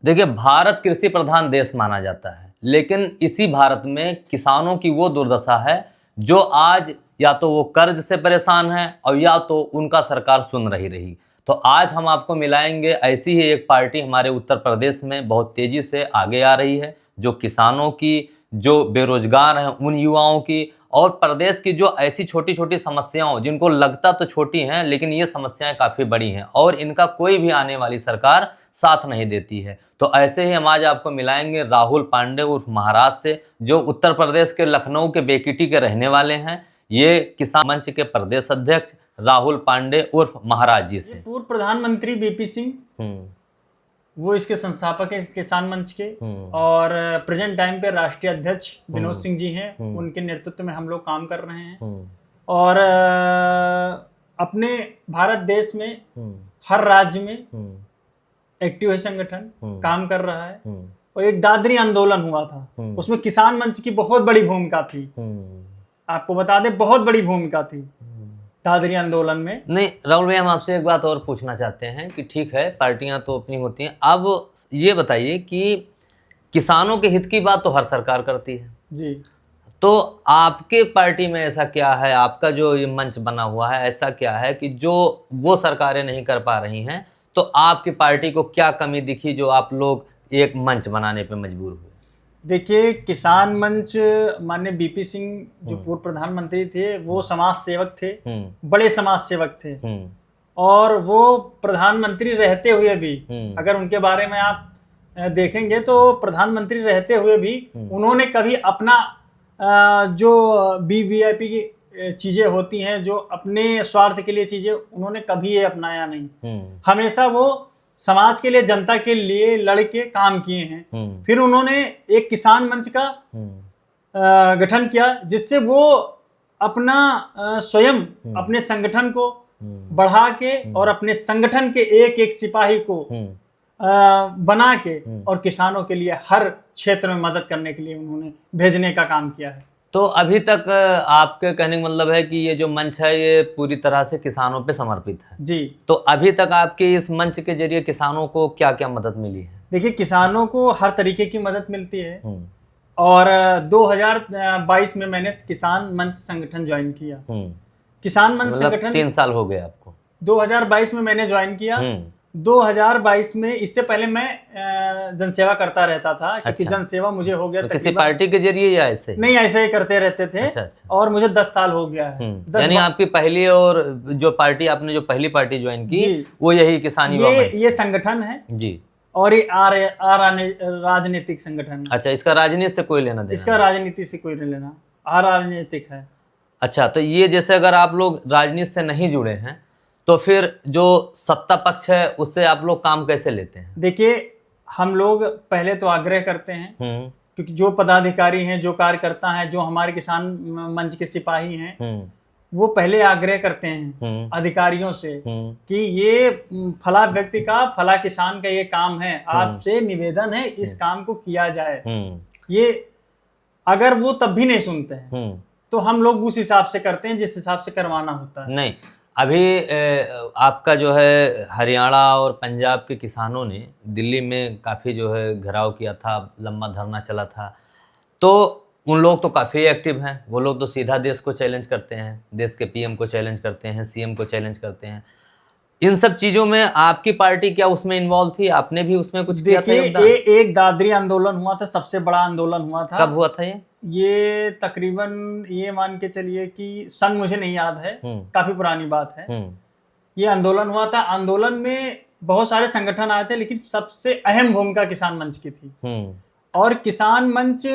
देखिए, भारत कृषि प्रधान देश माना जाता है, लेकिन इसी भारत में किसानों की वो दुर्दशा है जो आज या तो वो कर्ज से परेशान है और या तो उनका सरकार सुन रही। तो आज हम आपको मिलाएंगे ऐसी ही एक पार्टी हमारे उत्तर प्रदेश में बहुत तेजी से आगे आ रही है, जो किसानों की, जो बेरोजगार हैं उन युवाओं की, और प्रदेश की जो ऐसी छोटी छोटी समस्याओं जिनको लगता तो छोटी हैं लेकिन ये समस्याएं काफ़ी बड़ी हैं और इनका कोई भी आने वाली सरकार साथ नहीं देती है। तो ऐसे ही हम आज आपको मिलाएंगे राहुल पांडे उर्फ महाराज से, जो उत्तर प्रदेश के लखनऊ के बेकिटी के रहने वाले हैं। ये किसान मंच के प्रदेश अध्यक्ष राहुल पांडे उर्फ महाराज जी से। पूर्व प्रधानमंत्री बीपी सिंह, वो इसके संस्थापक हैं किसान मंच के, और प्रेजेंट टाइम पे राष्ट्रीय अध्यक्ष विनोद सिंह जी हैं। उनके नेतृत्व में हम लोग काम कर रहे हैं और अपने भारत देश में हर राज्य में एक्टिव है, संगठन काम कर रहा है। और एक दादरी आंदोलन हुआ था, उसमें किसान मंच की बहुत बड़ी भूमिका थी। आपको बता दें, बहुत बड़ी भूमिका थी दादरी आंदोलन में। नहीं राहुल भाई, हम आपसे एक बात और पूछना चाहते हैं कि ठीक है, पार्टियां तो अपनी होती हैं, अब ये बताइए कि किसानों के हित की बात तो हर सरकार करती है जी, तो आपके पार्टी में ऐसा क्या है, आपका जो ये मंच बना हुआ है ऐसा क्या है कि जो वो सरकारें नहीं कर पा रही हैं, तो आपकी पार्टी को क्या कमी दिखी जो आप लोग एक मंच बनाने पे मजबूर हुए? देखिए, किसान मंच, माननीय बीपी सिंह जो पूर्व प्रधानमंत्री थे, वो समाज सेवक थे, बड़े समाज सेवक थे। और वो प्रधानमंत्री रहते हुए भी, अगर उनके बारे में आप देखेंगे तो प्रधानमंत्री रहते हुए भी उन्होंने कभी अपना जो वीवीआईपी की चीजें होती हैं, जो अपने स्वार्थ के लिए चीजें, उन्होंने कभी ये अपनाया नहीं। हमेशा वो समाज के लिए, जनता के लिए लड़ के काम किए हैं। फिर उन्होंने एक किसान मंच का गठन किया, जिससे वो अपना स्वयं अपने संगठन को बढ़ा के और अपने संगठन के एक एक सिपाही को बना के और किसानों के लिए हर क्षेत्र में मदद करने के लिए उन्होंने भेजने का काम किया है। तो अभी तक आपके कहने का मतलब है कि ये जो मंच है ये पूरी तरह से किसानों पे समर्पित है जी। तो अभी तक आपके इस मंच के जरिए किसानों को क्या क्या मदद मिली है? देखिए, किसानों को हर तरीके की मदद मिलती है और 2022 में मैंने किसान मंच संगठन ज्वाइन किया। किसान मंच संगठन 3 साल हो गए आपको? 2022 में मैंने ज्वाइन किया। 2022 में, इससे पहले मैं जनसेवा करता रहता था, क्योंकि जनसेवा मुझे हो गया किसी पार्टी के जरिए या ऐसे? नहीं, ऐसे ही करते रहते थे। अच्छा। और मुझे 10 साल हो गया है। यानी आपकी पहली और जो पार्टी, आपने जो पहली पार्टी ज्वाइन की वो यही किसान युवा मंच? ये संगठन है जी। और ये राजनीतिक संगठन है। अच्छा, इसका राजनीति से कोई लेना देना? इसका राजनीति से कोई नहीं लेना, राजनीतिक है। अच्छा, तो ये जैसे अगर आप लोग राजनीति से नहीं जुड़े हैं तो फिर जो सत्ता पक्ष है उससे आप लोग काम कैसे लेते हैं? देखिए, हम लोग पहले तो आग्रह करते हैं, क्योंकि जो पदाधिकारी हैं, जो कार्यकर्ता हैं, जो हमारे किसान मंच के सिपाही हैं, वो पहले आग्रह करते हैं अधिकारियों से कि ये फला व्यक्ति का, फला किसान का ये काम है, आपसे निवेदन है इस काम को किया जाए। ये अगर वो तब भी नहीं सुनते हैं तो हम लोग उस हिसाब से करते हैं जिस हिसाब से करवाना होता है। नहीं, अभी आपका जो है हरियाणा और पंजाब के किसानों ने दिल्ली में काफ़ी जो है घेराव किया था, लंबा धरना चला था, तो उन लोग तो काफ़ी एक्टिव हैं। वो लोग तो सीधा देश को चैलेंज करते हैं, देश के पीएम को चैलेंज करते हैं, सीएम को चैलेंज करते हैं। इन सब चीज़ों में आपकी पार्टी क्या उसमें इन्वॉल्व थी? आपने भी उसमें कुछ किया था योगदान? एक दादरी आंदोलन हुआ था, सबसे बड़ा आंदोलन हुआ था। कब हुआ था ये तकरीबन, ये मान के चलिए कि सन मुझे नहीं याद है, काफी पुरानी बात है। ये आंदोलन हुआ था। आंदोलन में बहुत सारे संगठन आए थे, लेकिन सबसे अहम भूमिका किसान मंच की थी। और किसान मंच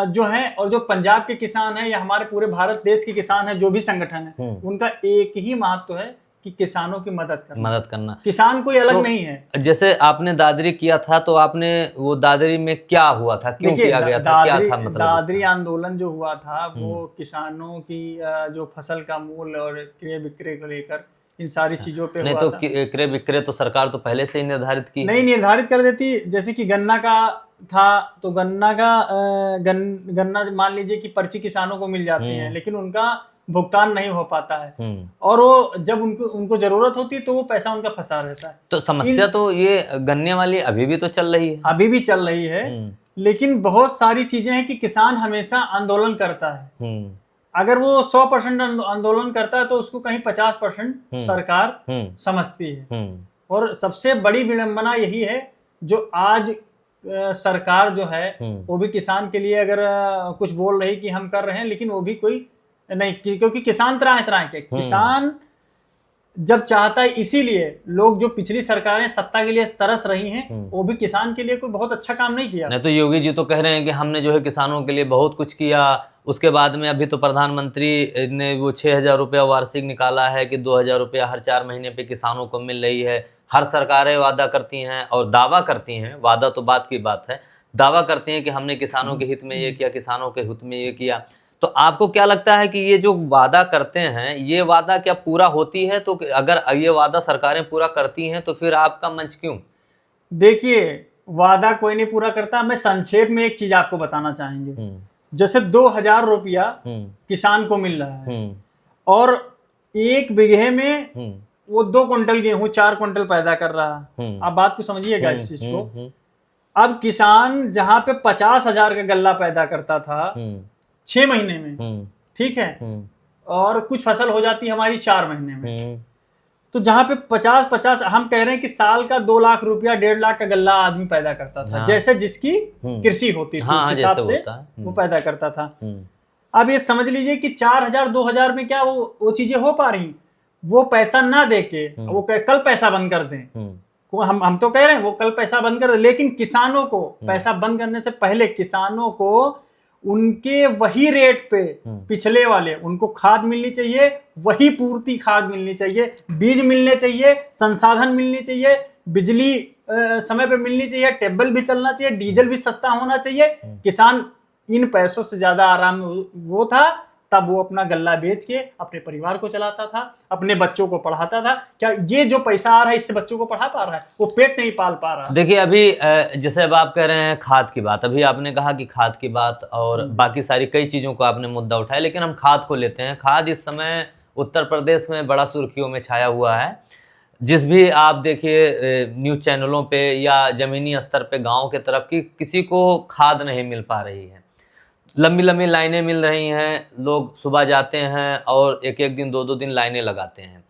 जो है, और जो पंजाब के किसान हैं या हमारे पूरे भारत देश के किसान हैं, जो भी संगठन है, उनका एक ही महत्व है कि किसानों की मदद करना। किसान कोई अलग नहीं है। जैसे आपने दादरी किया था, तो आपने वो दादरी में क्या हुआ था, क्यों किया गया था, क्या था मतलब? दादरी आंदोलन जो हुआ था वो किसानों की जो फसल का मूल्य और क्रय विक्रय को लेकर इन सारी चीजों पे नहीं हुआ तो था। क्रय विक्रय तो सरकार तो पहले से ही निर्धारित की नहीं, निर्धारित कर देती। जैसे कि गन्ना का था, तो गन्ना मान लीजिए कि पर्ची किसानों को मिल जाती है, लेकिन उनका भुगतान नहीं हो पाता है, और वो जब उनको जरूरत होती है तो वो पैसा उनका फंसा रहता है। तो समस्या तो ये गन्ने वाली अभी भी तो चल रही है, अभी भी चल रही है, लेकिन बहुत सारी चीजें हैं कि किसान हमेशा आंदोलन करता है। अगर वो 100% आंदोलन करता है तो उसको कहीं 50% सरकार समझती है। और सबसे बड़ी विडंबना यही है जो आज सरकार जो है वो भी किसान के लिए अगर कुछ बोल रही कि हम कर रहे हैं, लेकिन वो भी कोई नहीं, क्योंकि किसान त्राह के किसान जब चाहता है, इसीलिए लोग जो पिछली सरकारें सत्ता के लिए तरस रही हैं वो भी किसान के लिए कोई बहुत अच्छा काम नहीं किया। नहीं तो योगी जी तो कह रहे हैं कि हमने जो है किसानों के लिए बहुत कुछ किया। उसके बाद में अभी तो प्रधानमंत्री ने वो 6,000 रुपया वार्षिक निकाला है कि 2,000 रुपया हर 4 महीने पे किसानों को मिल रही है। हर सरकारें वादा करती हैं और दावा करती हैं, वादा तो बात की बात है, दावा करती हैं कि हमने किसानों के हित में ये किया, किसानों के हित में ये किया। तो आपको क्या लगता है कि ये जो वादा करते हैं ये वादा क्या पूरा होती है? तो अगर ये वादा सरकारें पूरा करती हैं तो फिर आपका मंच क्यों? देखिए, वादा कोई नहीं पूरा करता। मैं संक्षेप में एक चीज आपको बताना चाहेंगे। जैसे 2,000 रुपया किसान को मिल रहा है और 1 बीघे में वो 2 क्विंटल गेहूं 4 क्विंटल पैदा कर रहा है। आप बात को समझिएगा इस चीज को। अब किसान जहां पे 50,000 का गल्ला पैदा करता था 6 महीने में, ठीक है, और कुछ फसल हो जाती है हमारी 4 महीने में, तो जहां पे 50 हम कह रहे हैं कि साल का 2 लाख रुपया 1.5 लाख का गल्ला आदमी पैदा करता था। जैसे जिसकी कृषि होती थी उस हिसाब से वो पैदा करता था। अब ये समझ लीजिए कि 4,000 2,000 में क्या वो चीजें हो पा रही, वो पैसा ना देके वो कल पैसा बंद कर दें। हम तो कह रहे हैं वो कल पैसा बंद कर दे, लेकिन किसानों को पैसा बंद करने से पहले किसानों को उनके वही रेट पे पिछले वाले उनको खाद मिलनी चाहिए, वही पूर्ति खाद मिलनी चाहिए, बीज मिलने चाहिए, संसाधन मिलनी चाहिए, बिजली समय पे मिलनी चाहिए, टेबल भी चलना चाहिए, डीजल भी सस्ता होना चाहिए। किसान इन पैसों से ज्यादा आराम वो था तब वो अपना गल्ला बेच के अपने परिवार को चलाता था, अपने बच्चों को पढ़ाता था। क्या ये जो पैसा आ रहा है इससे बच्चों को पढ़ा पा रहा है? वो पेट नहीं पाल पा रहा। देखिए अभी जैसे अब आप कह रहे हैं खाद की बात, अभी आपने कहा कि खाद की बात और बाकी सारी कई चीजों को आपने मुद्दा उठाया, लेकिन हम खाद को लेते हैं। खाद इस समय उत्तर प्रदेश में बड़ा सुर्खियों में छाया हुआ है। जिस भी आप देखिए न्यूज चैनलों पे या जमीनी स्तर पे गाँव के तरफ की किसी को खाद नहीं मिल पा रही है। लंबी लंबी लाइनें मिल रही हैं, लोग सुबह जाते हैं और एक एक दिन 2-2 दिन लाइनें लगाते हैं।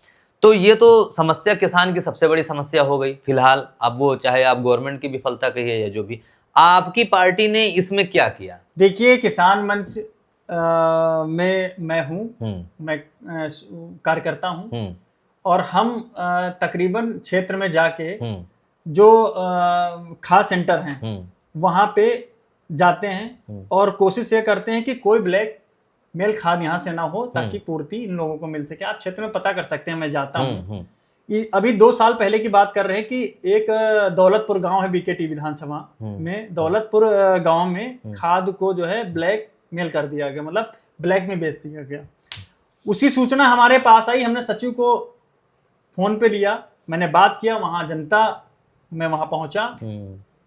तो ये तो समस्या किसान की सबसे बड़ी समस्या हो गई फिलहाल। अब वो चाहे आप गवर्नमेंट की विफलता कहिए या जो भी, आपकी पार्टी ने इसमें क्या किया? देखिए, किसान मंच में मैं हूँ, मैं कार्यकर्ता हूँ और हम तकरीबन क्षेत्र में जाके जो खाद सेंटर हैं वहां पे जाते हैं और कोशिश ये करते हैं कि कोई ब्लैक मेल खाद यहाँ से ना हो ताकि पूर्ति इन लोगों को मिल सके। आप क्षेत्र में पता कर सकते हैं, मैं जाता हूँ। अभी 2 साल पहले की बात कर रहे हैं कि एक दौलतपुर गांव है बीकेटी विधानसभा में, दौलतपुर गांव में खाद को जो है ब्लैक मेल कर दिया गया, मतलब ब्लैक में बेच दिया गया। उसी सूचना हमारे पास आई, हमने सचिव को फोन पे लिया, मैंने बात किया, वहां जनता में वहां पहुंचा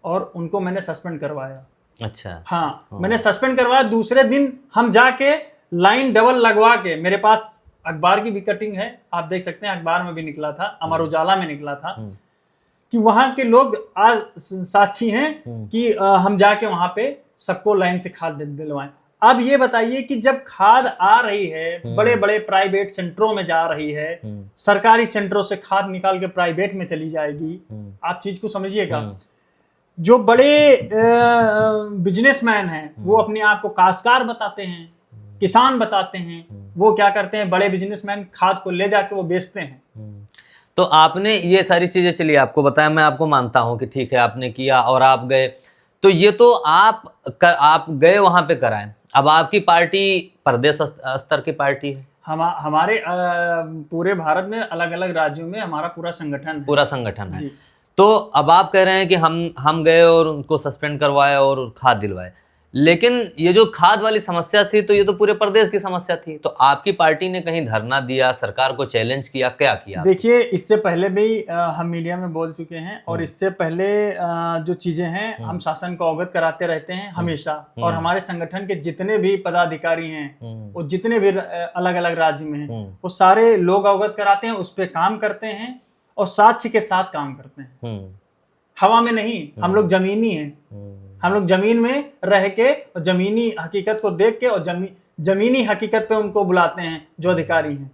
और उनको मैंने सस्पेंड करवाया। अच्छा, हाँ, मैंने सस्पेंड करवाया। दूसरे दिन हम जाके लाइन डबल लगवा के, मेरे पास अखबार की भी कटिंग है, आप देख सकते हैं, अखबार में भी निकला था, अमर उजाला में निकला था, कि वहां के लोग आज साक्षी हैं कि हम जाके वहां पे सबको लाइन से खाद दिलवाएं। अब ये बताइए कि जब खाद आ रही है, बड़े बड़े प्राइवेट सेंटरों में जा रही है, सरकारी सेंटरों से खाद निकाल के प्राइवेट में चली जाएगी, आप चीज को समझिएगा। जो बड़े बिजनेसमैन हैं वो अपने आप को काश्तकार बताते हैं, किसान बताते हैं, वो क्या करते हैं, बड़े बिजनेसमैन खाद को ले जाके वो बेचते हैं। तो आपने ये सारी चीजें, चलिए आपको बताया, मैं आपको मानता हूं कि ठीक है आपने किया और आप गए, तो ये तो आप गए वहां पे कराएं। अब आपकी पार्टी प्रदेश स्तर की पार्टी है, हमारे पूरे भारत में अलग अलग राज्यों में हमारा पूरा संगठन है। तो अब आप कह रहे हैं कि हम गए और उनको सस्पेंड करवाए और खाद दिलवाए, लेकिन ये जो खाद वाली समस्या थी तो ये तो पूरे प्रदेश की समस्या थी, तो आपकी पार्टी ने कहीं धरना दिया, सरकार को चैलेंज किया, क्या किया? देखिए, इससे पहले भी हम मीडिया में बोल चुके हैं और इससे पहले जो चीजें हैं हम शासन को अवगत कराते रहते हैं हमेशा। और हमारे संगठन के जितने भी पदाधिकारी हैं और जितने भी अलग अलग राज्य में हैं वो सारे लोग अवगत कराते हैं, उस पर काम करते हैं और साक्ष्य के साथ काम करते हैं। हवा में नहीं, हम लोग जमीनी हैं। हम लोग जमीन में रह के और जमीनी हकीकत को देख के और जमीनी हकीकत पे उनको बुलाते हैं जो अधिकारी हैं।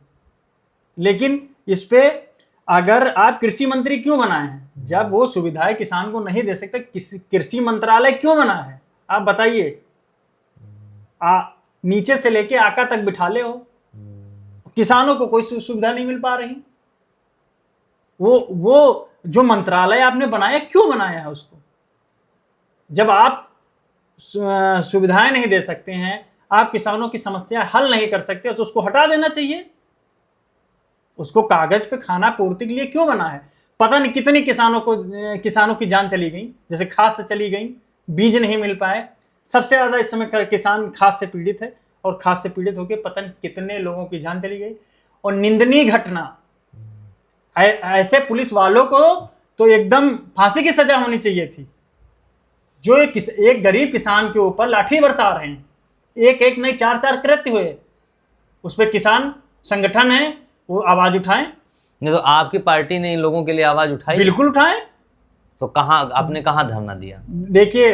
लेकिन इस पे अगर आप कृषि मंत्री क्यों बनाए हैं, जब वो सुविधाएं किसान को नहीं दे सकते, कृषि मंत्रालय क्यों बना है? आप बताइए। नीचे से लेके आका तक बिठा ले हो, किसानों को कोई सुविधा नहीं मिल पा रही। वो जो मंत्रालय आपने बनाया, क्यों बनाया है उसको? जब आप सुविधाएं नहीं दे सकते हैं, आप किसानों की समस्या हल नहीं कर सकते, तो उसको हटा देना चाहिए। उसको कागज पे खाना पूर्ति के लिए क्यों बना है? पता नहीं कितनी किसानों की जान चली गई, जैसे खाद से चली गई, बीज नहीं मिल पाए। सबसे ज्यादा इस समय किसान खाद से पीड़ित है और खाद से पीड़ित होकर पता नहीं कितने लोगों की जान चली गई। और निंदनीय घटना, ऐसे पुलिस वालों को तो एकदम फांसी की सजा होनी चाहिए थी, जो एक गरीब किसान के ऊपर लाठी बरसा रहे हैं। एक नहीं, चार कृत्य हुए। उस पर किसान संगठन है, वो आवाज उठाएं। नहीं तो आपकी पार्टी ने इन लोगों के लिए आवाज उठाई? बिल्कुल उठाएं। तो आपने कहाँ धरना दिया? देखिए,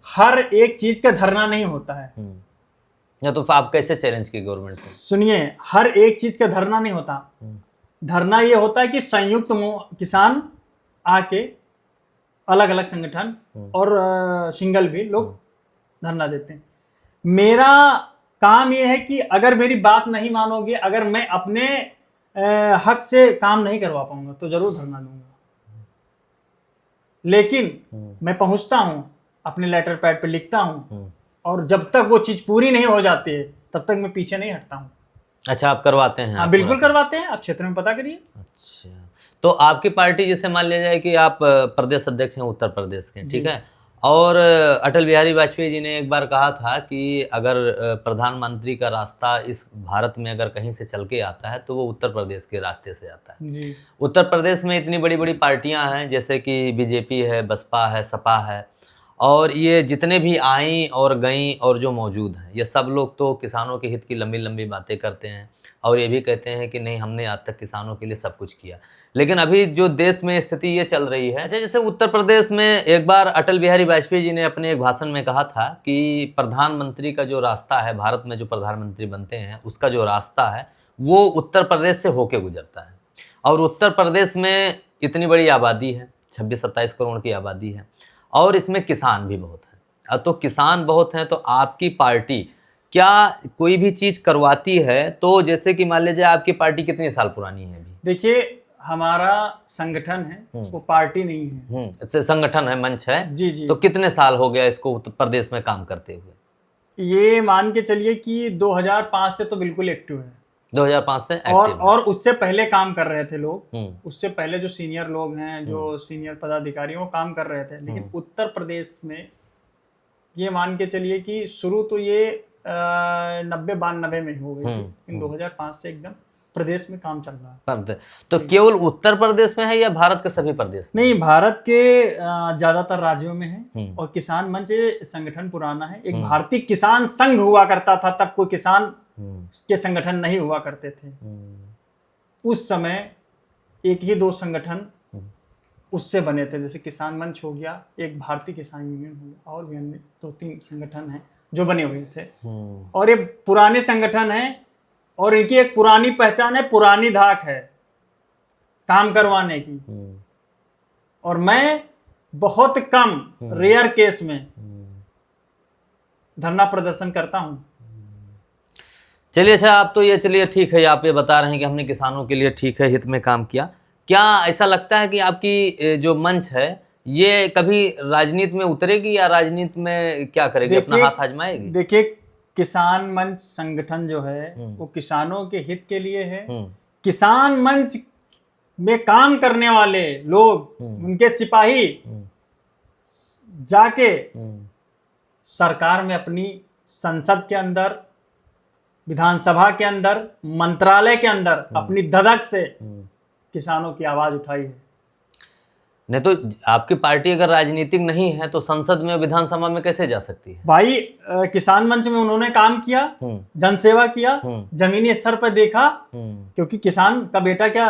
हर एक चीज का धरना नहीं होता है। या तो आप कैसे चैलेंज की गवर्नमेंट को? सुनिए, हर एक चीज का धरना नहीं होता। धरना ये होता है कि संयुक्त किसान आके, अलग अलग संगठन और सिंगल भी लोग धरना देते हैं। मेरा काम यह है कि अगर मेरी बात नहीं मानोगे, अगर मैं अपने हक से काम नहीं करवा पाऊंगा तो जरूर धरना दूंगा। लेकिन मैं पहुंचता हूं, अपने लेटर पैड पे लिखता हूं, और जब तक वो चीज पूरी नहीं हो जाती है तब तक मैं पीछे नहीं हटता हूं। अच्छा, आप करवाते हैं? हाँ, बिल्कुल करवाते हैं। आप क्षेत्र में पता करिए। अच्छा, तो आपकी पार्टी, जैसे मान लिया जाए कि आप प्रदेश अध्यक्ष हैं उत्तर प्रदेश के, ठीक है, और अटल बिहारी वाजपेयी जी ने एक बार कहा था कि अगर प्रधानमंत्री का रास्ता इस भारत में अगर कहीं से चल के आता है तो वो उत्तर प्रदेश के रास्ते से आता है। जी। उत्तर प्रदेश में इतनी बड़ी बड़ी पार्टियां हैं, जैसे कि बीजेपी है, बसपा है, सपा है, और ये जितने भी आई और गई और जो मौजूद हैं, ये सब लोग तो किसानों के हित की लंबी लंबी बातें करते हैं और ये भी कहते हैं कि नहीं, हमने आज तक किसानों के लिए सब कुछ किया। लेकिन अभी जो देश में स्थिति ये चल रही है, अच्छा, जैसे उत्तर प्रदेश में एक बार अटल बिहारी वाजपेयी जी ने अपने एक भाषण में कहा था कि प्रधानमंत्री का जो रास्ता है, भारत में जो प्रधानमंत्री बनते हैं उसका जो रास्ता है वो उत्तर प्रदेश से होके गुजरता है। और उत्तर प्रदेश में इतनी बड़ी आबादी है, 26-27 करोड़ की आबादी है, और इसमें किसान भी बहुत हैं। तो किसान बहुत हैं, तो आपकी पार्टी क्या कोई भी चीज़ करवाती है? तो जैसे कि मान लीजिए, आपकी पार्टी कितने साल पुरानी है अभी? देखिए, हमारा संगठन है, वो पार्टी नहीं है। संगठन है, मंच है। जी जी। तो कितने साल हो गया इसको उत्तर प्रदेश में काम करते हुए? ये मान के चलिए कि 2005 से तो बिल्कुल एक्टिव है। 2005 से एक्टिव और उससे पहले काम कर रहे थे लोग। उससे पहले जो सीनियर लोग हैं, जो सीनियर पदाधिकारी वो काम कर रहे थे। लेकिन उत्तर प्रदेश में ये मान के चलिए कि शुरू तो ये 90-92 में हो गई थी, लेकिन 2005 से एकदम प्रदेश में काम चल रहा है। तो केवल उत्तर प्रदेश में है या भारत के सभी प्रदेश में? नहीं, भारत के ज्यादातर राज्यों में है। और किसान मंच संगठन पुराना है। एक भारतीय किसान संघ हुआ करता था, तब कोई किसान के संगठन नहीं हुआ करते थे। उस समय एक ही 2 संगठन उससे बने थे, जैसे किसान मंच हो गया, एक भारतीय किसान यूनियन हो गया, और भी अन्य 2-3 संगठन हैं जो बने हुए थे। और ये पुराने संगठन हैं और इनकी एक पुरानी पहचान है, पुरानी धाक है काम करवाने की। और मैं बहुत कम रेयर केस में धरना प्रदर्शन करता हूं। चलिए, अच्छा, आप तो ये, चलिए ठीक है, आप ये बता रहे हैं कि हमने किसानों के लिए ठीक है हित में काम किया। क्या ऐसा लगता है कि आपकी जो मंच है ये कभी राजनीति में उतरेगी या राजनीति में क्या करेगी, अपना हाथ आजमाएगी? देखिए, किसान मंच संगठन जो है वो किसानों के हित के लिए है। किसान मंच में काम करने वाले लोग, उनके सिपाही जाके सरकार में अपनी संसद के अंदर, विधानसभा के अंदर, मंत्रालय के अंदर अपनी धड़क से किसानों की आवाज उठाई है। नहीं तो आपकी पार्टी अगर राजनीतिक नहीं है तो संसद में, विधानसभा में कैसे जा सकती है? भाई किसान मंच में उन्होंने काम किया, जनसेवा किया, जमीनी स्तर पर देखा, क्योंकि किसान का बेटा क्या,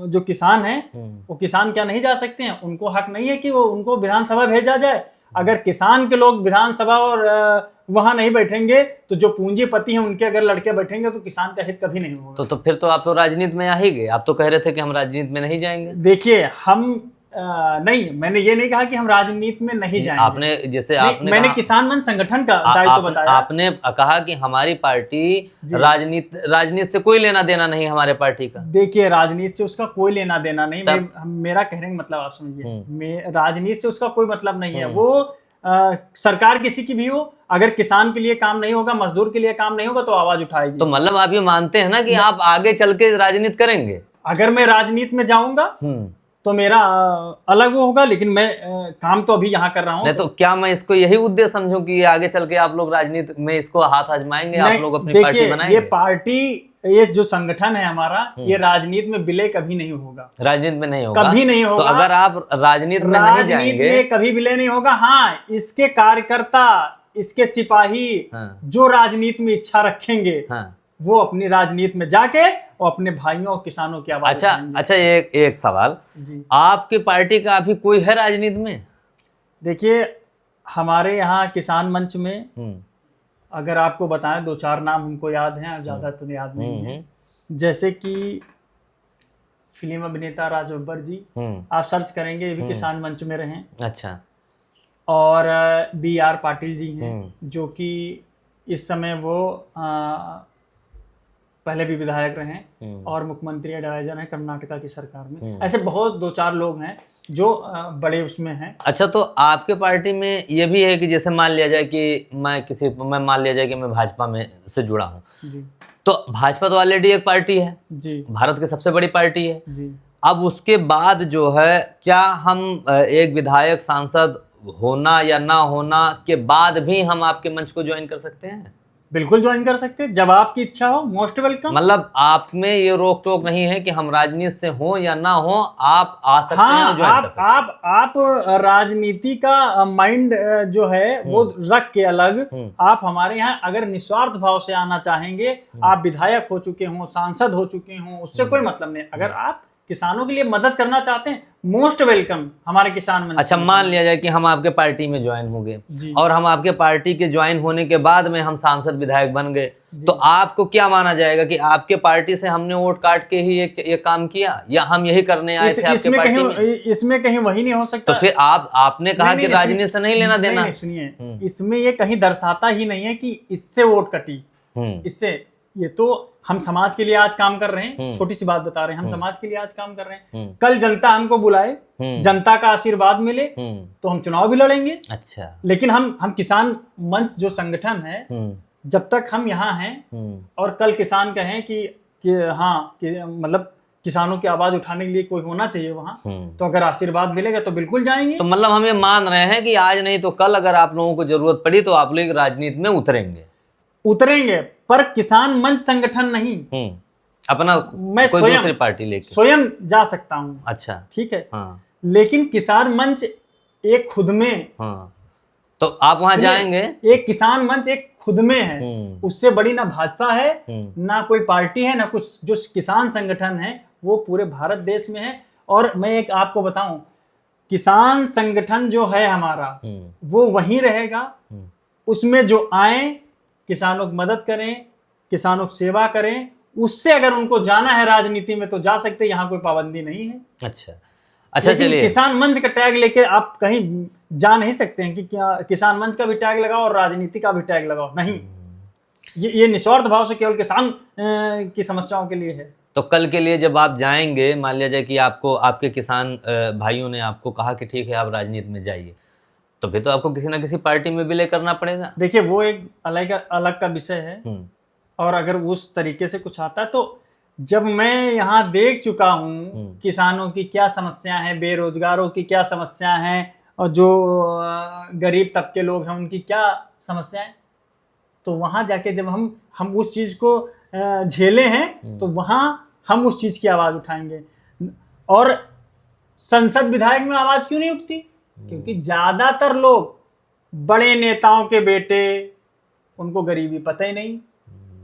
जो किसान है वो किसान क्या नहीं जा सकते हैं? उनको हक नहीं है कि वो उनको विधानसभा भेजा जाए? अगर किसान के लोग विधानसभा और वहां नहीं बैठेंगे तो जो पूंजीपति हैं उनके अगर लड़के बैठेंगे तो किसान का हित कभी नहीं होगा। तो फिर तो आप तो राजनीति में आ ही गए। आप तो कह रहे थे कि हम राजनीति में नहीं जाएंगे। देखिए, हम नहीं, मैंने ये नहीं कहा कि हम राजनीति में नहीं जाएंगे। आपने जैसे आपने मैंने किसान मंच संगठन का दायित्व बताया। आपने कहा कि हमारी पार्टी राजनीति से कोई लेना देना नहीं हमारे पार्टी का। देखिए, राजनीति से उसका कोई लेना देना नहीं। मेरा कहने का मतलब आप समझिए, राजनीति से उसका कोई मतलब नहीं है। वो सरकार किसी की भी हो, अगर किसान के लिए काम नहीं होगा, मजदूर के लिए काम नहीं होगा तो आवाज उठाएगी। तो मतलब आप ये मानते हैं ना कि आप आगे चल के राजनीति करेंगे? अगर मैं राजनीति में जाऊंगा तो मेरा अलग वो होगा, लेकिन मैं काम तो अभी यहाँ कर रहा हूँ। नहीं तो क्या मैं इसको यही उद्देश्य समझूं कि आगे चल के आप लोग राजनीति में इसको हाथ आजमाएंगे, आप लोग अपनी पार्टी बनाएंगे? ये पार्टी, ये जो संगठन है हमारा, ये राजनीति में विलय कभी नहीं होगा। राजनीति में नहीं होगा? कभी नहीं होगा। तो अगर आप राजनीति में नहीं जाएंगे, में कभी विलय नहीं होगा। हाँ, इसके कार्यकर्ता, इसके सिपाही जो राजनीति में इच्छा रखेंगे, वो अपनी राजनीति में जाके और अपने भाइयों और किसानों की आवाज। अच्छा, एक सवाल, आपकी पार्टी का अभी कोई है राजनीति में? देखिए, हमारे यहाँ किसान मंच में अगर आपको बताएं, 2-4 नाम हमको याद हैं, ज्यादा तो याद नहीं है। जैसे कि फिल्म अभिनेता राज बब्बर जी, आप सर्च करेंगे, ये भी किसान मंच में रहे। अच्छा। और BR पाटिल जी हैं, जो कि इस समय वो पहले भी विधायक रहे और मुख्यमंत्री एडवाइजर हैं कर्नाटका की सरकार में। ऐसे बहुत 2-4 लोग हैं जो बड़े उसमें हैं। अच्छा, तो आपके पार्टी में ये भी है कि जैसे मान लिया जाए कि मैं मान लिया जाए कि मैं भाजपा में से जुड़ा हूँ, तो भाजपा तो ऑलरेडी एक पार्टी है जी, भारत की सबसे बड़ी पार्टी है जी। अब उसके बाद जो है, क्या हम एक विधायक, सांसद होना या ना होना के बाद भी हम आपके मंच को ज्वाइन कर सकते हैं? बिल्कुल ज्वाइन कर सकते हैं, जब आपकी इच्छा हो, मोस्ट वेलकम। मतलब आप में ये रोक टोक नहीं है कि हम राजनीति से हो या ना हो, आप आ सकते हैं, ज्वाइन कर सकते हैं। आप राजनीति का माइंड जो है वो रख के अलग, आप हमारे यहाँ अगर निस्वार्थ भाव से आना चाहेंगे, आप विधायक हो चुके हो, सांसद हो चुके हो, उससे कोई मतलब नहीं। अगर आप किसानों के लिए मदद करना चाहते हैं, मोस्ट वेलकम हमारे किसान मंच। अच्छा, मान लिया जाए कि हम आपके पार्टी में ज्वाइन हो गए और हम आपके पार्टी के ज्वाइन होने के बाद में हम सांसद विधायक बन गए, तो आपको क्या माना जाएगा कि आपके पार्टी से हमने वोट काट के ही एक काम किया, या हम यही करने आए थे आपके पार्टी में? इसमें कहीं वही नहीं हो सकता। तो फिर आपने कहा कि राजनीति से नहीं लेना देना। सुनिए, इसमें ये कहीं दर्शाता ही नहीं है कि इससे वोट कटी, इससे। ये तो हम समाज के लिए आज काम कर रहे हैं, छोटी सी बात बता रहे हैं, हम समाज के लिए आज काम कर रहे हैं। कल जनता हमको बुलाए, जनता का आशीर्वाद मिले तो हम चुनाव भी लड़ेंगे। अच्छा, लेकिन हम किसान मंच जो संगठन है, जब तक हम यहाँ हैं और कल किसान कहें कि हाँ, कि मतलब किसानों की आवाज उठाने के लिए कोई होना चाहिए वहाँ, तो अगर आशीर्वाद मिलेगा तो बिल्कुल जाएंगे। तो मतलब हम ये मान रहे हैं कि आज नहीं तो कल अगर आप लोगों को जरूरत पड़ी तो आप लोग राजनीति में उतरेंगे, पर किसान मंच संगठन नहीं, अपना मैं कोई दूसरी पार्टी लेके स्वयं जा सकता हूँ। अच्छा, ठीक है। लेकिन किसान मंच एक खुद में, तो आप वहां जाएंगे। एक किसान मंच एक खुद में है, उससे बड़ी ना भाजपा है, ना कोई पार्टी है, ना कुछ। जो किसान संगठन है वो पूरे भारत देश में है। और मैं एक आपको बताऊं, किसान संगठन जो है हमारा, वो वहीं रहेगा। उसमें जो आए, किसानों की मदद करें, किसानों की सेवा करें, उससे अगर उनको जाना है राजनीति में तो जा सकते, यहाँ कोई पाबंदी नहीं है। अच्छा, चलिए, किसान मंच का टैग लेके आप कहीं जा नहीं सकते हैं कि क्या किसान मंच का भी टैग लगाओ और राजनीति का भी टैग लगाओ, नहीं। ये निस्वार्थ भाव से केवल किसान की समस्याओं के लिए है। तो कल के लिए जब आप जाएंगे, मान लिया जाए कि आपको आपके किसान भाइयों ने आपको कहा कि ठीक है आप राजनीति में जाइए, तो फिर तो आपको किसी ना किसी पार्टी में विलय करना पड़ेगा। देखिए, वो एक अलग का विषय है। और अगर उस तरीके से कुछ आता है तो जब मैं यहाँ देख चुका हूँ किसानों की क्या समस्या है, बेरोजगारों की क्या समस्या है, और जो गरीब तबके लोग हैं उनकी क्या समस्याएं। तो वहां जाके जब हम उस चीज को झेले हैं तो वहां हम उस चीज की आवाज उठाएंगे। और संसद विधायक में आवाज क्यों नहीं उठती? क्योंकि ज्यादातर लोग बड़े नेताओं के बेटे, उनको गरीबी पता ही नहीं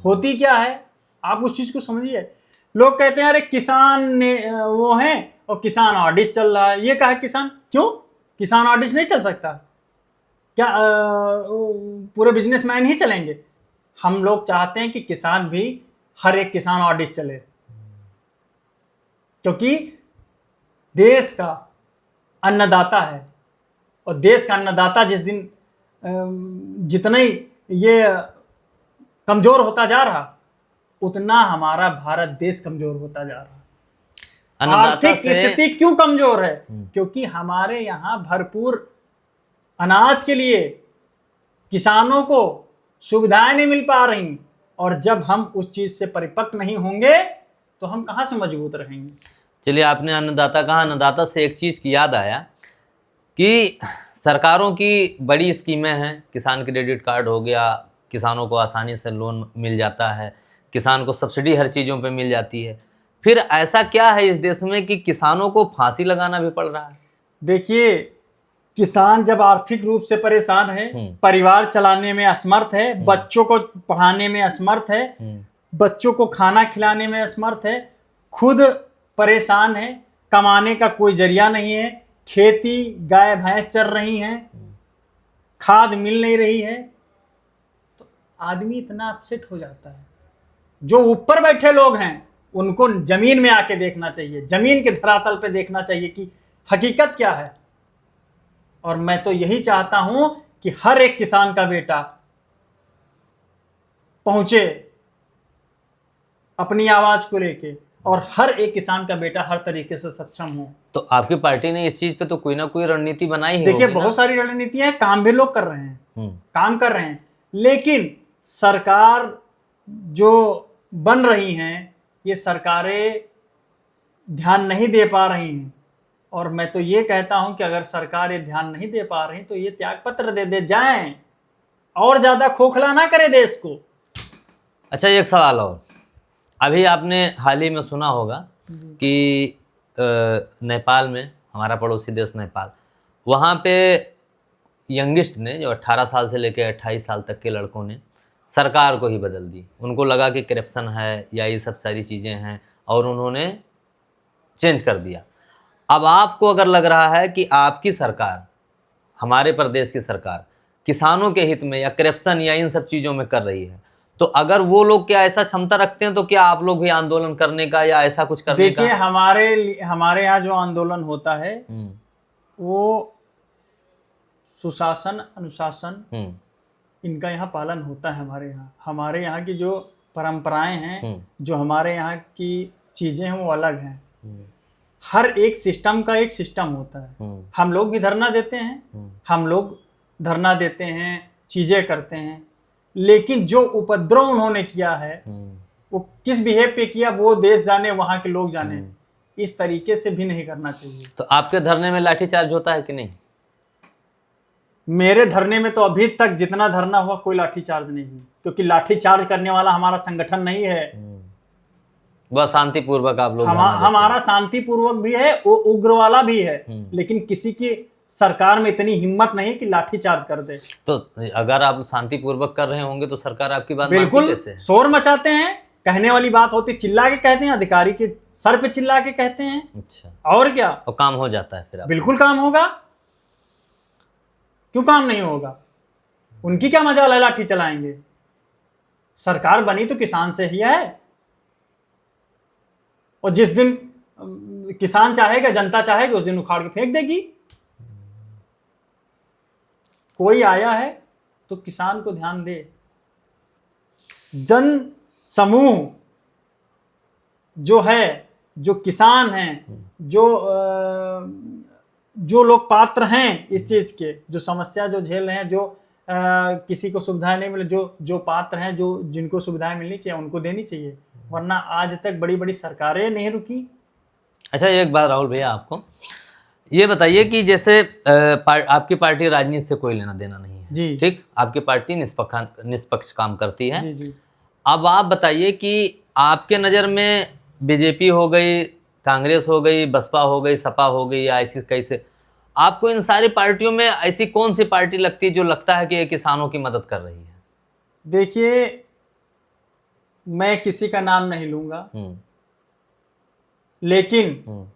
होती क्या है। आप उस चीज को समझिए। लोग कहते हैं अरे किसान ने वो हैं और किसान ऑडिट चल रहा है। ये कहा किसान क्यों? किसान ऑडिट नहीं चल सकता क्या? पूरे बिजनेसमैन ही चलेंगे? हम लोग चाहते हैं कि किसान भी, हर एक किसान ऑडिट चले, क्योंकि देश का अन्नदाता है। और देश का अन्नदाता जिस दिन जितना ही ये कमजोर होता जा रहा, उतना हमारा भारत देश कमजोर होता जा रहा। आर्थिक स्थिति क्यों कमजोर है? क्योंकि हमारे यहाँ भरपूर अनाज के लिए किसानों को सुविधाएं नहीं मिल पा रही। और जब हम उस चीज से परिपक्व नहीं होंगे तो हम कहां से मजबूत रहेंगे। चलिए, आपने अन्नदाता कहा, अन्नदाता से एक चीज की याद आया कि सरकारों की बड़ी स्कीमें हैं। किसान क्रेडिट कार्ड हो गया, किसानों को आसानी से लोन मिल जाता है, किसान को सब्सिडी हर चीज़ों पे मिल जाती है। फिर ऐसा क्या है इस देश में कि किसानों को फांसी लगाना भी पड़ रहा है? देखिए, किसान जब आर्थिक रूप से परेशान है, परिवार चलाने में असमर्थ है, बच्चों को पढ़ाने में असमर्थ है, बच्चों को खाना खिलाने में असमर्थ है, खुद परेशान है, कमाने का कोई जरिया नहीं है, खेती गाय भैंस चल रही हैं, खाद मिल नहीं रही है, तो आदमी इतना अपसेट हो जाता है। जो ऊपर बैठे लोग हैं उनको जमीन में आके देखना चाहिए, जमीन के धरातल पे देखना चाहिए कि हकीकत क्या है। और मैं तो यही चाहता हूं कि हर एक किसान का बेटा पहुंचे अपनी आवाज को लेके, और हर एक किसान का बेटा हर तरीके से सक्षम हो। तो आपकी पार्टी ने इस चीज पे तो कोई ना कोई रणनीति बनाई है। देखिए, बहुत सारी रणनीतियां हैं, काम भी लोग कर रहे हैं, काम कर रहे हैं, लेकिन सरकार जो बन रही हैं, ये सरकारें ध्यान नहीं दे पा रही हैं। और मैं तो ये कहता हूं कि अगर सरकार ये ध्यान नहीं दे पा रही तो ये त्यागपत्र दे जाएं, और ज्यादा खोखला ना करे देश को। अच्छा, एक सवाल और। अभी आपने हाल ही में सुना होगा कि नेपाल में, हमारा पड़ोसी देश नेपाल, वहाँ पे यंगिस्ट ने, जो 18 साल से लेकर 28 साल तक के लड़कों ने सरकार को ही बदल दी। उनको लगा कि करप्शन है या ये सब सारी चीज़ें हैं, और उन्होंने चेंज कर दिया। अब आपको अगर लग रहा है कि आपकी सरकार, हमारे प्रदेश की सरकार, किसानों के हित में या करप्शन या इन सब चीज़ों में कर रही है, तो अगर वो लोग क्या ऐसा क्षमता रखते हैं तो क्या आप लोग भी आंदोलन करने का या ऐसा कुछ करने का? देखिए, हमारे यहाँ जो आंदोलन होता है वो सुशासन, अनुशासन, इनका यहाँ पालन होता है। हमारे यहाँ की जो परंपराएं हैं, जो हमारे यहाँ की चीजें हैं, वो अलग हैं। हर एक सिस्टम का एक सिस्टम होता है। हम लोग भी धरना देते हैं, चीजें करते हैं, लेकिन जो उपद्रव उन्होंने किया है, वो किस बिहेव पे किया वो देश जाने, वहां के लोग जाने। इस तरीके से भी नहीं करना चाहिए। तो आपके धरने में लाठीचार्ज होता है कि नहीं? मेरे धरने में तो अभी तक जितना धरना हुआ कोई लाठीचार्ज नहीं, क्योंकि लाठीचार्ज करने वाला हमारा संगठन नहीं है। वह शांतिपूर्वक आप लोग हमारा शांतिपूर्वक भी है, वो उग्र वाला भी है, लेकिन किसी की सरकार में इतनी हिम्मत नहीं कि लाठीचार्ज कर दे। तो अगर आप शांतिपूर्वक कर रहे होंगे तो सरकार आपकी बात बिल्कुल मानती कैसे? शोर मचाते हैं, कहने वाली बात होती, चिल्ला के कहते हैं, अधिकारी के सर पे चिल्ला के कहते हैं। अच्छा, और क्या? और काम हो जाता है फिर? बिल्कुल काम होगा, क्यों काम नहीं होगा? उनकी क्या मजाल है लाठी चलाएंगे? सरकार बनी तो किसान से ही है, और जिस दिन किसान चाहेगा, जनता चाहेगी, उस दिन उखाड़ के फेंक देगी। कोई आया है तो किसान को ध्यान दे। जन समूह जो है, जो किसान हैं, जो लोग पात्र हैं इस चीज के, जो समस्या जो झेल रहे हैं, जो किसी को सुविधाएं नहीं मिले, जो पात्र हैं, जिनको सुविधाएं मिलनी चाहिए उनको देनी चाहिए, वरना आज तक बड़ी बड़ी सरकारें नहीं रुकी। अच्छा, एक बात राहुल भैया, आपको ये बताइए कि जैसे आपकी पार्टी राजनीति से कोई लेना देना नहीं है जी, ठीक, आपकी पार्टी निष्पक्ष काम करती है। जी, जी। अब आप बताइए कि आपके नज़र में बीजेपी हो गई, कांग्रेस हो गई, बसपा हो गई, सपा हो गई या ऐसी कैसे, आपको इन सारी पार्टियों में ऐसी कौन सी पार्टी लगती है जो लगता है कि ये किसानों की मदद कर रही है? देखिए, मैं किसी का नाम नहीं लूंगा, लेकिन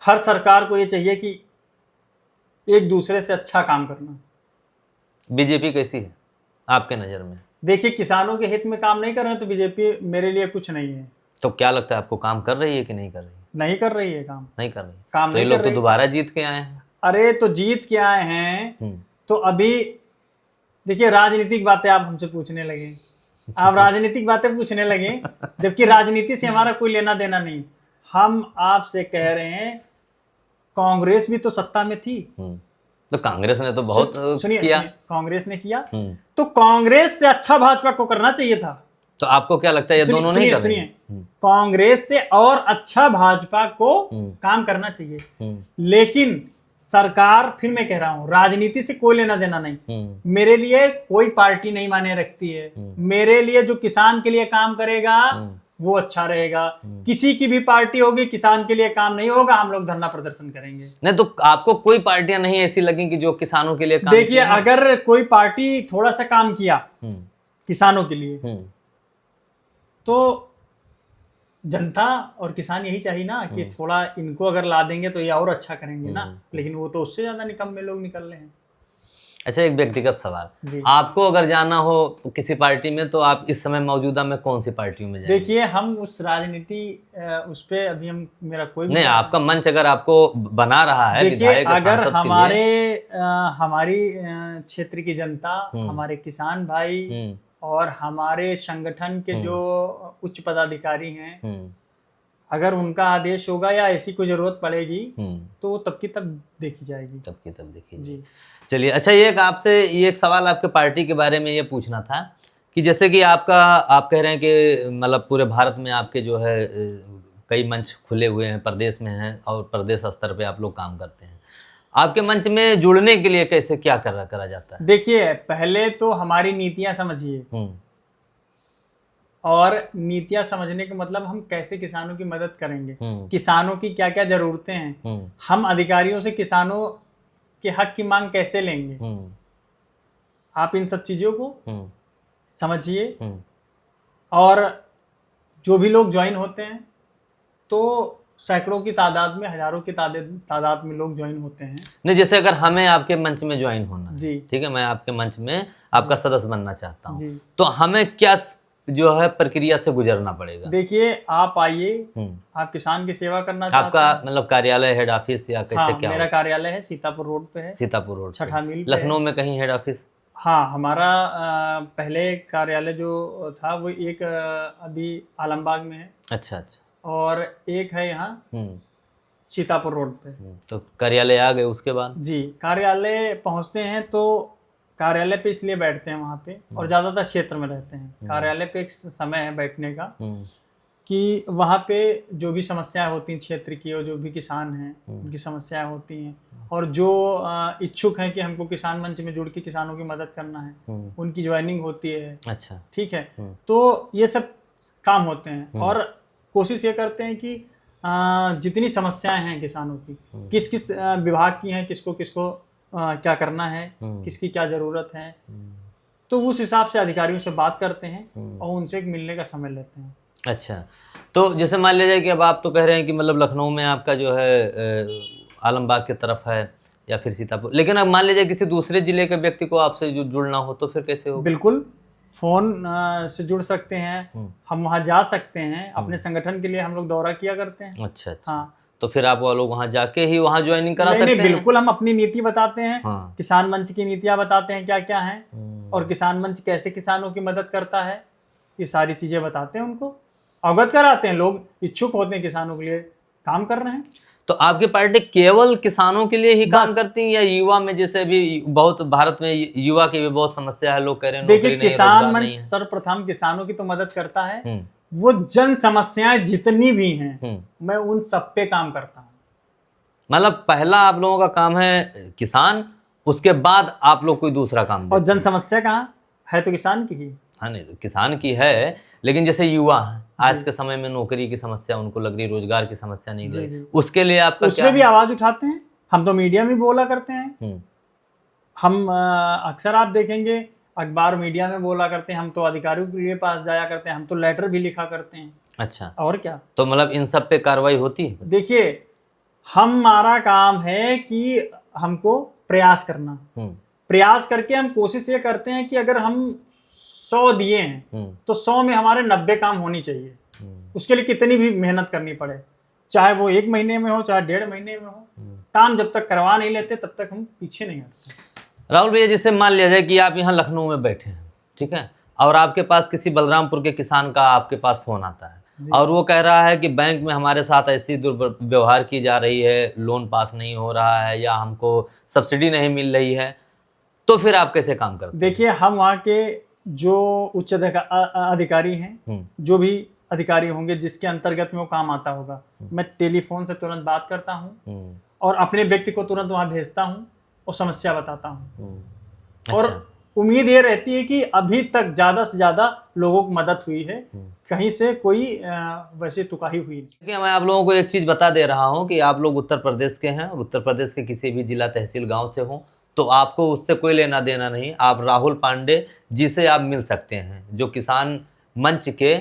हर सरकार को ये चाहिए कि एक दूसरे से अच्छा काम करना। बीजेपी कैसी है आपके नज़र में? देखिए, किसानों के हित में काम नहीं कर रहे हैं तो बीजेपी मेरे लिए कुछ नहीं है। तो क्या लगता है आपको, काम कर रही है कि नहीं कर रही? नहीं कर रही है काम। नहीं कर रही काम तो ये नहीं लोग कर तो रही। दोबारा जीत के आए हैं। अरे तो जीत के आए हैं तो अभी देखिए, राजनीतिक बातें आप हमसे पूछने लगे, आप राजनीतिक बातें पूछने लगे, जबकि राजनीति से हमारा कोई लेना देना नहीं। हम आपसे कह रहे हैं, कांग्रेस भी तो सत्ता में थी, तो कांग्रेस ने तो बहुत किया। कांग्रेस ने किया, तो कांग्रेस से अच्छा भाजपा को करना चाहिए था। तो आपको क्या लगता है ये दोनों नहीं कर रहे? कांग्रेस से और अच्छा भाजपा को काम करना चाहिए, लेकिन सरकार, फिर मैं कह रहा हूं, राजनीति से कोई लेना देना नहीं। मेरे लिए कोई पार्टी नहीं मायने रखती है। मेरे लिए जो किसान के लिए काम करेगा वो अच्छा रहेगा। किसी की भी पार्टी होगी, किसान के लिए काम नहीं होगा, हम लोग धरना प्रदर्शन करेंगे। नहीं तो आपको कोई पार्टियां नहीं ऐसी लगी कि जो किसानों के लिए काम? देखिए, अगर कोई पार्टी थोड़ा सा काम किया किसानों के लिए, तो जनता और किसान यही चाहिए ना कि थोड़ा इनको अगर ला देंगे तो ये और अच्छा करेंगे ना, लेकिन वो तो उससे ज्यादा निकम्मे लोग निकल रहे हैं। अच्छा, एक व्यक्तिगत सवाल, आपको अगर जाना हो किसी पार्टी में तो आप इस समय मौजूदा में कौन सी पार्टियों में जाएंगे? देखिए, हम उस राजनीति उस पे अभी हम मेरा कोई नहीं, आपका मंच अगर आपको बना रहा है, देखिए, अगर हमारी क्षेत्र की जनता, हमारे किसान भाई और हमारे संगठन के जो उच्च पदाधिकारी हैं, अगर उनका आदेश होगा या ऐसी कोई जरूरत पड़ेगी तो तब की तब देखी जाएगी। तब की तब देखी जी। चलिए, अच्छा, ये एक सवाल आपके पार्टी के बारे में ये पूछना था कि जैसे कि आप कह रहे हैं कि मतलब पूरे भारत में आपके जो है कई मंच खुले हुए हैं, प्रदेश में हैं और प्रदेश स्तर पे आप लोग काम करते हैं। आपके मंच में जुड़ने के लिए कैसे क्या करा जाता है? देखिए, पहले तो हमारी नीतियां समझिए, और नीतियां समझने का मतलब हम कैसे किसानों की मदद करेंगे, किसानों की क्या क्या जरूरतें हैं, हम अधिकारियों से किसानों के हक की मांग कैसे लेंगे, आप इन सब चीजों को समझिए। और जो भी लोग ज्वाइन होते हैं तो सैकड़ों की तादाद में, हजारों की तादाद में लोग ज्वाइन होते हैं। नहीं, जैसे अगर हमें आपके मंच में ज्वाइन होना जी, ठीक है, मैं आपके मंच में आपका सदस्य बनना चाहता हूँ, तो हमें क्या जो है प्रक्रिया से गुजरना पड़ेगा? देखिए, आप आइए, आप किसान की सेवा करना चाहते हैं। आपका मतलब कार्यालय, हेड ऑफिस या कैसे? क्या मेरा कार्यालय है सीतापुर रोड पे है। सीतापुर रोड, छठा मील। लखनऊ में कहीं हेड ऑफिस? हाँ, हमारा पहले कार्यालय जो था वो एक अभी आलमबाग में है। अच्छा, और एक है यहाँ सीतापुर रोड पे। तो कार्यालय आ गए, उसके बाद? जी, कार्यालय पहुँचते हैं तो कार्यालय पे इसलिए बैठते हैं वहाँ पे, और ज्यादातर क्षेत्र में रहते हैं। कार्यालय पे एक समय है बैठने का कि वहाँ पे जो भी समस्याएं होती हैं क्षेत्र की, और जो भी किसान हैं उनकी समस्याएं होती हैं, और जो इच्छुक हैं कि हमको किसान मंच में जुड़ के किसानों की मदद करना है, उनकी ज्वाइनिंग होती है। अच्छा, ठीक है, तो ये सब काम होते हैं, और कोशिश ये करते हैं कि जितनी समस्याएं हैं किसानों की, किस किस विभाग की हैं, किसको किसको क्या करना है, किसकी क्या जरूरत है, तो उस हिसाब से अधिकारियों से बात करते हैं और उनसे मिलने का समय लेते हैं। अच्छा, तो जैसे मान लीजिए कि अब आप तो कह रहे हैं कि मतलब लखनऊ में आपका जो है आलमबाग की तरफ है या फिर सीतापुर, लेकिन अब मान लीजिए किसी दूसरे जिले के व्यक्ति को आपसे जुड़ना हो तो फिर कैसे हो? बिल्कुल, फोन से जुड़ सकते हैं, हम वहाँ जा सकते हैं। अपने संगठन के लिए हम लोग दौरा किया करते हैं। अच्छा, हाँ, तो फिर आप वो लोग वहाँ जाके ही वहाँ ज्वाइनिंग करा सकते हैं? बिल्कुल, हम अपनी नीति बताते हैं। हाँ। किसान मंच की नीतियाँ बताते हैं क्या क्या है, और किसान मंच कैसे किसानों की मदद करता है, ये सारी चीजें बताते हैं, उनको अवगत कराते हैं। लोग इच्छुक होते हैं किसानों के लिए काम कर रहे हैं। तो आपकी पार्टी केवल किसानों के लिए ही काम करती है या युवा में, जैसे भी बहुत भारत में युवा की भी बहुत समस्या है, लोग कह रहे हैं देखिए, किसान मंच सर्वप्रथम किसानों की तो मदद करता है, वो जन समस्याएं जितनी भी हैं मैं उन सब पे काम करता हूँ। मतलब पहला आप लोगों का काम है किसान, उसके बाद आप लोग कोई दूसरा काम और देखते जन समस्या कहाँ है? तो किसान की ही। हाँ नहीं, किसान की है, लेकिन जैसे युवा हैं आज जी। के समय में नौकरी की समस्या उनको लग रही, रोजगार की समस्या नहीं जी, लग रही, जी। उसके लिए आपका क्या उसमें भी है? आवाज उठाते हैं, हम तो मीडिया में बोला करते हैं। हम्म, हम अक्सर आप देखेंगे अखबार मीडिया में बोला करते हैं, हम तो अधिकारियों के पास जाया करते हैं, हम तो लेटर भी लिखा करते हैं। अच्छा, और क्या? तो मतलब इन सब पे कार्रवाई होती है? देखिए, हमारा काम है कि हमको प्रयास करना, हम्म, प्रयास करके हम कोशिश ये करते हैं कि अगर हम 100 दिए हैं तो 100 में हमारे 90 काम होनी चाहिए। उसके लिए कितनी भी मेहनत करनी पड़े, चाहे वो 1 महीने में हो, चाहे 1.5 महीने में हो, काम जब तक करवा नहीं लेते तब तक हम पीछे नहीं हटते। राहुल भैया, जैसे मान लिया जाए कि आप यहाँ लखनऊ में बैठे हैं, ठीक है, और आपके पास किसी बलरामपुर के किसान का आपके पास फोन आता है और वो कह रहा है कि बैंक में हमारे साथ ऐसी दुर्व्यवहार की जा रही है, लोन पास नहीं हो रहा है या हमको सब्सिडी नहीं मिल रही है, तो फिर आप कैसे काम करते हैं? देखिए, हम वहाँ के जो उच्च अधिकारी हैं, जो भी अधिकारी होंगे जिसके अंतर्गत में वो काम आता होगा, मैं टेलीफोन से तुरंत बात करता हूँ और अपने व्यक्ति को तुरंत वहाँ भेजता हूँ और समस्या बताता हूँ। और अच्छा। उम्मीद ये रहती है कि अभी तक ज्यादा से ज्यादा लोगों को मदद हुई है, कहीं से कोई वैसे तुकाही हुई नहीं। मैं आप लोगों को एक चीज बता दे रहा हूँ कि आप लोग उत्तर प्रदेश के हैं और उत्तर प्रदेश के किसी भी जिला तहसील गांव से हो तो आपको उससे कोई लेना देना नहीं। आप राहुल पांडे जी से आप मिल सकते हैं, जो किसान मंच के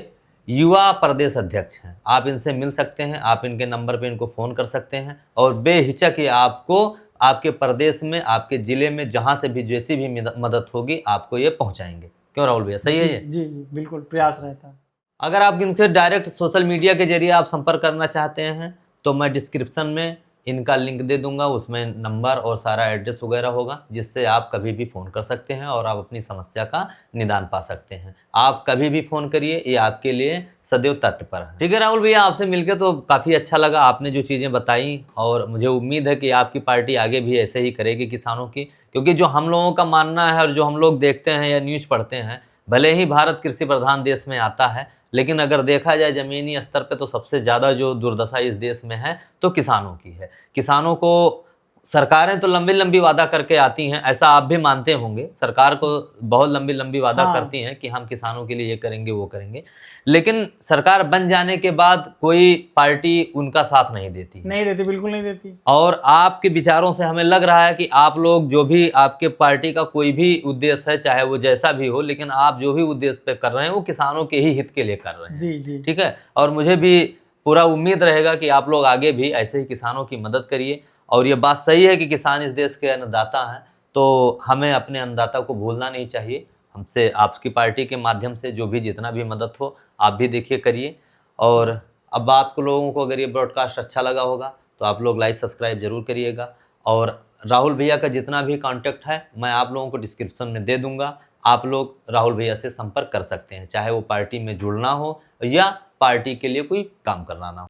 युवा प्रदेश अध्यक्ष हैं। आप इनसे मिल सकते हैं, आप इनके नंबर पे इनको फ़ोन कर सकते हैं और बेहिचक ही आपको आपके प्रदेश में, आपके ज़िले में जहाँ से भी जैसी भी मदद होगी आपको ये पहुँचाएंगे। क्यों राहुल भैया, सही है ये? जी जी, बिल्कुल प्रयास रहता है। अगर आप इनसे डायरेक्ट सोशल मीडिया के जरिए आप संपर्क करना चाहते हैं तो मैं डिस्क्रिप्शन में इनका लिंक दे दूंगा, उसमें नंबर और सारा एड्रेस वगैरह होगा, जिससे आप कभी भी फ़ोन कर सकते हैं और आप अपनी समस्या का निदान पा सकते हैं। आप कभी भी फ़ोन करिए, ये आपके लिए सदैव तत्पर है। ठीक है राहुल भैया, आपसे मिलकर तो काफ़ी अच्छा लगा, आपने जो चीज़ें बताई, और मुझे उम्मीद है कि आपकी पार्टी आगे भी ऐसे ही करेगी किसानों की, क्योंकि जो हम लोगों का मानना है और जो हम लोग देखते हैं या न्यूज़ पढ़ते हैं, भले ही भारत कृषि प्रधान देश में आता है, लेकिन अगर देखा जाए ज़मीनी स्तर पे तो सबसे ज़्यादा जो दुर्दशा इस देश में है तो किसानों की है। किसानों को सरकारें तो लंबी लंबी वादा करके आती हैं, ऐसा आप भी मानते होंगे, सरकार को बहुत लंबी लंबी वादा करती हैं कि हम किसानों के लिए ये करेंगे वो करेंगे, लेकिन सरकार बन जाने के बाद कोई पार्टी उनका साथ नहीं देती, बिल्कुल नहीं देती। और आपके विचारों से हमें लग रहा है कि आप लोग जो भी, आपके पार्टी का कोई भी उद्देश्य है, चाहे वो जैसा भी हो, लेकिन आप जो भी उद्देश्य पे कर रहे हैं वो किसानों के ही हित के लिए कर रहे हैं। जी जी, ठीक है, और मुझे भी पूरा उम्मीद रहेगा कि आप लोग आगे भी ऐसे ही किसानों की मदद करिए। और ये बात सही है कि किसान इस देश के अन्नदाता हैं, तो हमें अपने अन्नदाता को भूलना नहीं चाहिए। हमसे, आपकी पार्टी के माध्यम से जो भी जितना भी मदद हो आप भी देखिए, करिए। और अब आपको लोगों को अगर ये ब्रॉडकास्ट अच्छा लगा होगा तो आप लोग लाइक सब्सक्राइब जरूर करिएगा। और राहुल भैया का जितना भी कांटेक्ट है मैं आप लोगों को डिस्क्रिप्शन में दे दूंगा, आप लोग राहुल भैया से संपर्क कर सकते हैं, चाहे वो पार्टी में जुड़ना हो या पार्टी के लिए कोई काम करना ना हो।